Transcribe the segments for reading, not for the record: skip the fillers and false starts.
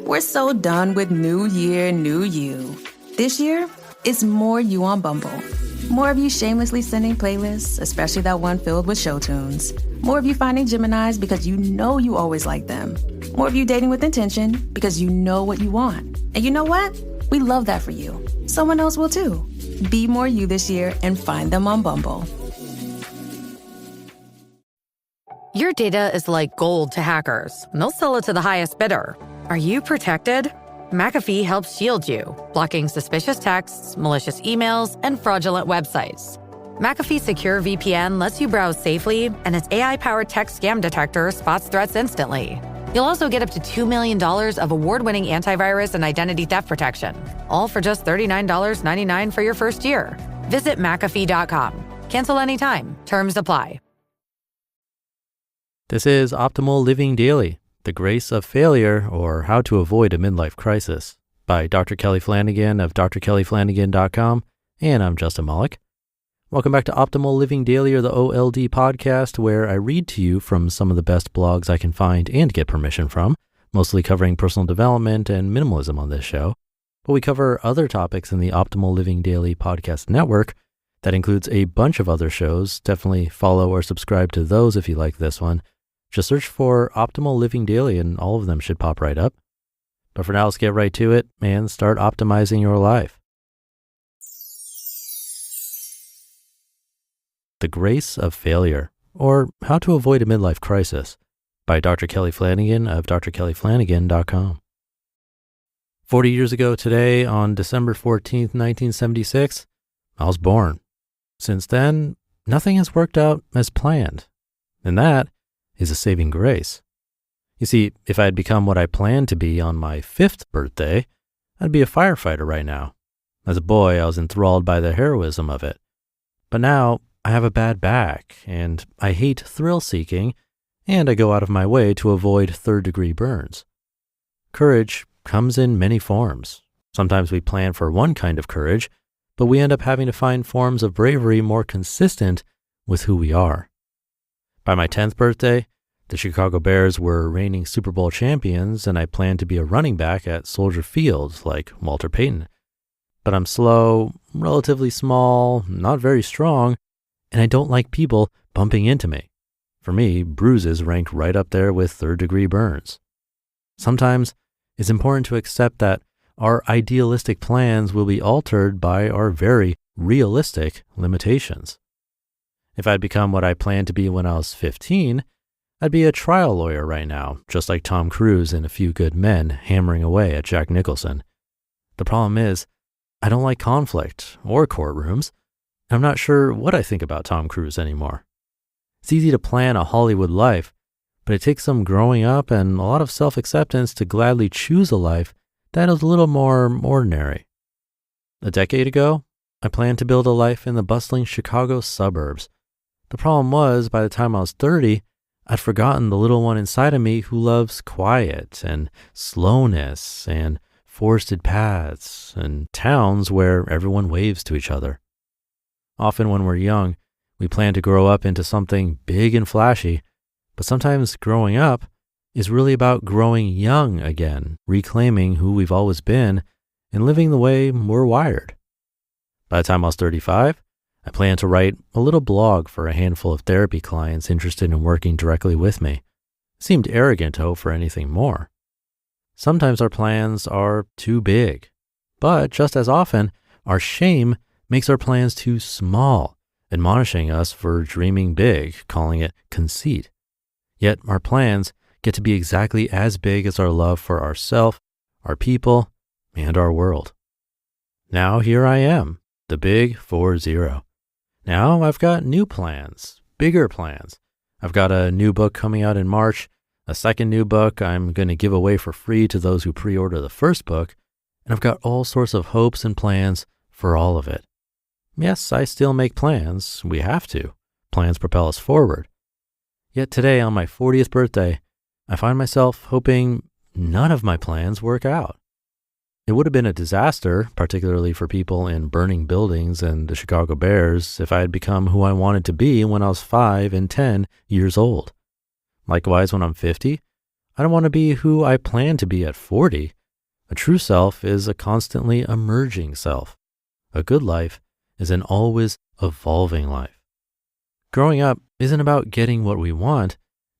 We're so done with new year, new you. This year, it's more you on Bumble. More of you shamelessly sending playlists, especially that one filled with show tunes. More of you finding Geminis because you know you always like them. More of you dating with intention because you know what you want. And you know what? We love that for you. Someone else will too. Be more you this year and find them on Bumble. Your data is like gold to hackers, and they'll sell it to the highest bidder. Are you protected? McAfee helps shield you, blocking suspicious texts, malicious emails, and fraudulent websites. McAfee Secure VPN lets you browse safely, and its AI-powered text scam detector spots threats instantly. You'll also get up to $2 million of award-winning antivirus and identity theft protection, all for just $39.99 for your first year. Visit McAfee.com. Cancel anytime. Terms apply. This is Optimal Living Daily, The Grace of Failure, or How to Avoid a Midlife Crisis, by Dr. Kelly Flanagan of drkellyflanagan.com, and I'm Justin Malik. Welcome back to Optimal Living Daily, or the OLD podcast, where I read to you from some of the best blogs I can find and get permission from, mostly covering personal development and minimalism on this show. But we cover other topics in the Optimal Living Daily podcast network. That includes a bunch of other shows. Definitely follow or subscribe to those if you like this one. Just search for Optimal Living Daily and all of them should pop right up. But for now, let's get right to it and start optimizing your life. The Grace of Failure, or How to Avoid a Midlife Crisis, by Dr. Kelly Flanagan of drkellyflanagan.com. 40 years ago today, on December 14th, 1976, I was born. Since then, nothing has worked out as planned, and that is a saving grace. You see, if I had become what I planned to be on my 5th birthday, I'd be a firefighter right now. As a boy, I was enthralled by the heroism of it. But now, I have a bad back, and I hate thrill-seeking, and I go out of my way to avoid third-degree burns. Courage comes in many forms. Sometimes we plan for one kind of courage, but we end up having to find forms of bravery more consistent with who we are. By my 10th birthday, the Chicago Bears were reigning Super Bowl champions, and I planned to be a running back at Soldier Field like Walter Payton. But I'm slow, relatively small, not very strong, and I don't like people bumping into me. For me, bruises rank right up there with third-degree burns. Sometimes it's important to accept that our idealistic plans will be altered by our very realistic limitations. If I'd become what I planned to be when I was 15, I'd be a trial lawyer right now, just like Tom Cruise in A Few Good Men hammering away at Jack Nicholson. The problem is, I don't like conflict or courtrooms. I'm not sure what I think about Tom Cruise anymore. It's easy to plan a Hollywood life, but it takes some growing up and a lot of self-acceptance to gladly choose a life that is a little more ordinary. A decade ago, I planned to build a life in the bustling Chicago suburbs. The problem was, by the time I was 30, I'd forgotten the little one inside of me who loves quiet and slowness and forested paths and towns where everyone waves to each other. Often when we're young, we plan to grow up into something big and flashy, but sometimes growing up is really about growing young again, reclaiming who we've always been, and living the way we're wired. By the time I was 35, I planned to write a little blog for a handful of therapy clients interested in working directly with me. It seemed arrogant to hope for anything more. Sometimes our plans are too big, but just as often, our shame makes our plans too small, admonishing us for dreaming big, calling it conceit. Yet our plans get to be exactly as big as our love for ourselves, our people, and our world. Now here I am, the big 4-0. Now I've got new plans, bigger plans. I've got a new book coming out in March, a second new book I'm going to give away for free to those who pre-order the first book, and I've got all sorts of hopes and plans for all of it. Yes, I still make plans. We have to. Plans propel us forward. Yet today, on my 40th birthday, I find myself hoping none of my plans work out. It would have been a disaster, particularly for people in burning buildings and the Chicago Bears, if I had become who I wanted to be when I was 5 and 10 years old. Likewise, when I'm 50, I don't want to be who I plan to be at 40 A true self is a constantly emerging self. A good life is an always evolving life. Growing up isn't about getting what we want.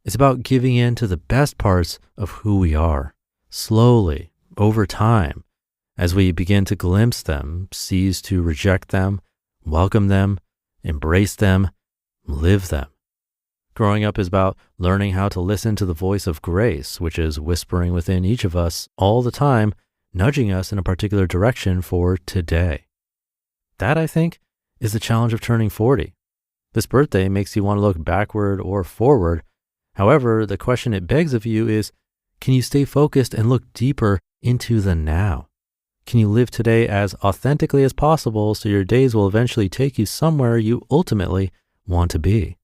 It's about giving in to the best parts of who we are, slowly, over time, as we begin to glimpse them, cease to reject them, welcome them, embrace them, live them. Growing up is about learning how to listen to the voice of grace, which is whispering within each of us all the time, nudging us in a particular direction for today. That, I think, is the challenge of turning 40. This birthday makes you want to look backward or forward. However, the question it begs of you is, can you stay focused and look deeper into the now? Can you live today as authentically as possible so your days will eventually take you somewhere you ultimately want to be?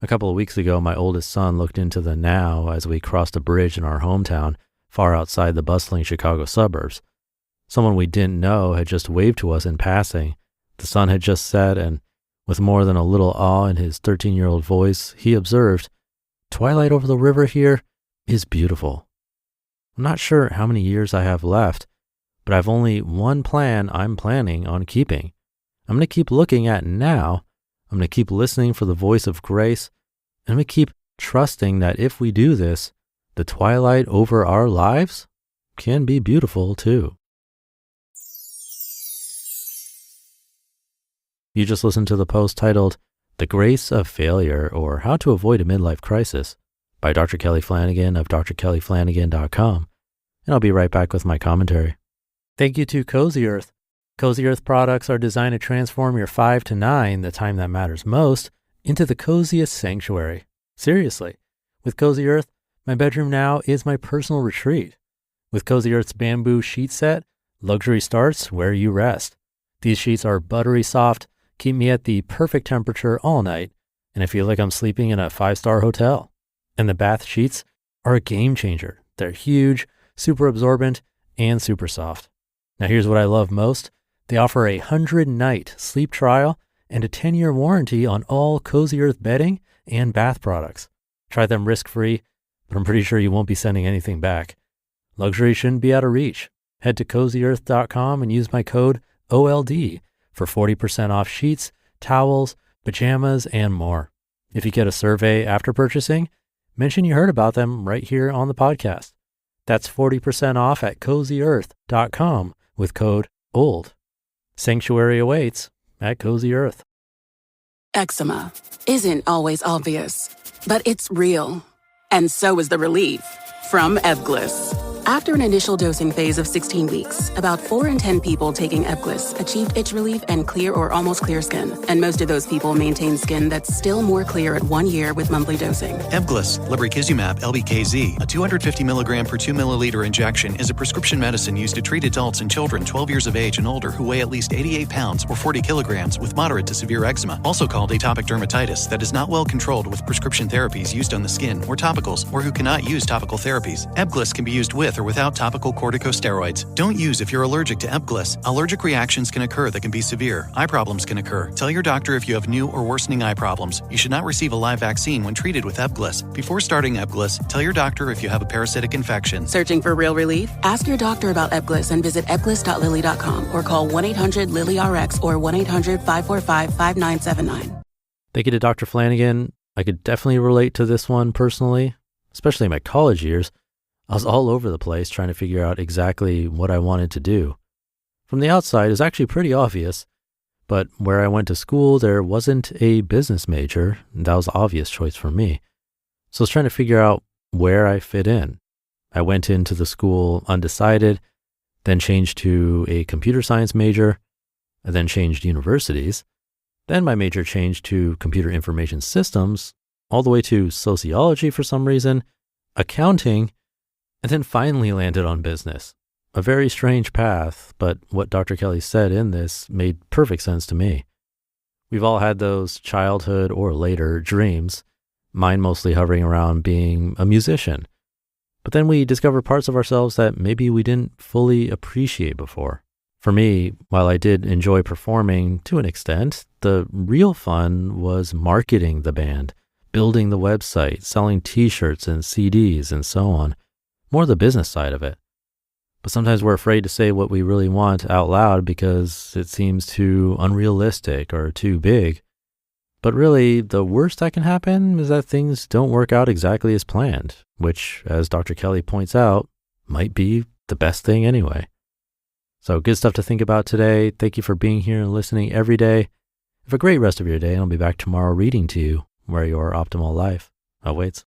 A couple of weeks ago, my oldest son looked into the now as we crossed a bridge in our hometown, far outside the bustling Chicago suburbs. Someone we didn't know had just waved to us in passing. The sun had just set, and with more than a little awe in his 13-year-old voice, he observed, "Twilight over the river here is beautiful." I'm not sure how many years I have left, but I've only one plan I'm planning on keeping. I'm going to keep looking at now. I'm going to keep listening for the voice of grace. And I'm going to keep trusting that if we do this, the twilight over our lives can be beautiful too. You just listened to the post titled, "The Grace of Failure, or How to Avoid a Midlife Crisis" by Dr. Kelly Flanagan of drkellyflanagan.com. And I'll be right back with my commentary. Thank you to Cozy Earth. Cozy Earth products are designed to transform your 5 to 9, the time that matters most, into the coziest sanctuary. Seriously, with Cozy Earth, my bedroom now is my personal retreat. With Cozy Earth's bamboo sheet set, luxury starts where you rest. These sheets are buttery soft, keep me at the perfect temperature all night, and I feel like I'm sleeping in a 5-star hotel. And the bath sheets are a game changer. They're huge, super absorbent, and super soft. Now here's what I love most. They offer a 100-night sleep trial and a 10-year warranty on all Cozy Earth bedding and bath products. Try them risk-free, but I'm pretty sure you won't be sending anything back. Luxury shouldn't be out of reach. Head to CozyEarth.com and use my code OLD for 40% off sheets, towels, pajamas, and more. If you get a survey after purchasing, mention you heard about them right here on the podcast. That's 40% off at CozyEarth.com with code OLD. Sanctuary awaits at Cozy Earth. Eczema isn't always obvious, but it's real. And so is the relief from Ebglyss. After an initial dosing phase of 16 weeks, about 4 in 10 people taking Ebglyss achieved itch relief and clear or almost clear skin. And most of those people maintain skin that's still more clear at 1 year with monthly dosing. Ebglyss, lebrikizumab LBKZ, a 250 milligram per 2 milliliter injection, is a prescription medicine used to treat adults and children 12 years of age and older who weigh at least 88 pounds or 40 kilograms with moderate to severe eczema, also called atopic dermatitis, that is not well controlled with prescription therapies used on the skin or topicals, or who cannot use topical therapies. Ebglyss can be used with or without topical corticosteroids. Don't use if you're allergic to Ebglyss. Allergic reactions can occur that can be severe. Eye problems can occur. Tell your doctor if you have new or worsening eye problems. You should not receive a live vaccine when treated with Ebglyss. Before starting Ebglyss, tell your doctor if you have a parasitic infection. Searching for real relief? Ask your doctor about Ebglyss and visit ebglyss.lilly.com or call 1-800-LILY-RX or 1-800-545-5979. Thank you to Dr. Flanagan. I could definitely relate to this one personally, especially in my college years. I was all over the place trying to figure out exactly what I wanted to do. From the outside, it's actually pretty obvious, but where I went to school, there wasn't a business major, and that was the obvious choice for me. So I was trying to figure out where I fit in. I went into the school undecided, then changed to a computer science major, and then changed universities. Then my major changed to computer information systems, all the way to sociology for some reason, accounting, and then finally landed on business. A very strange path, but what Dr. Kelly said in this made perfect sense to me. We've all had those childhood or later dreams, mine mostly hovering around being a musician. But then we discover parts of ourselves that maybe we didn't fully appreciate before. For me, while I did enjoy performing to an extent, the real fun was marketing the band, building the website, selling t-shirts and CDs and so on. More the business side of it. But sometimes we're afraid to say what we really want out loud because it seems too unrealistic or too big. But really, the worst that can happen is that things don't work out exactly as planned, which, as Dr. Kelly points out, might be the best thing anyway. So good stuff to think about today. Thank you for being here and listening every day. Have a great rest of your day, and I'll be back tomorrow reading to you where your optimal life awaits.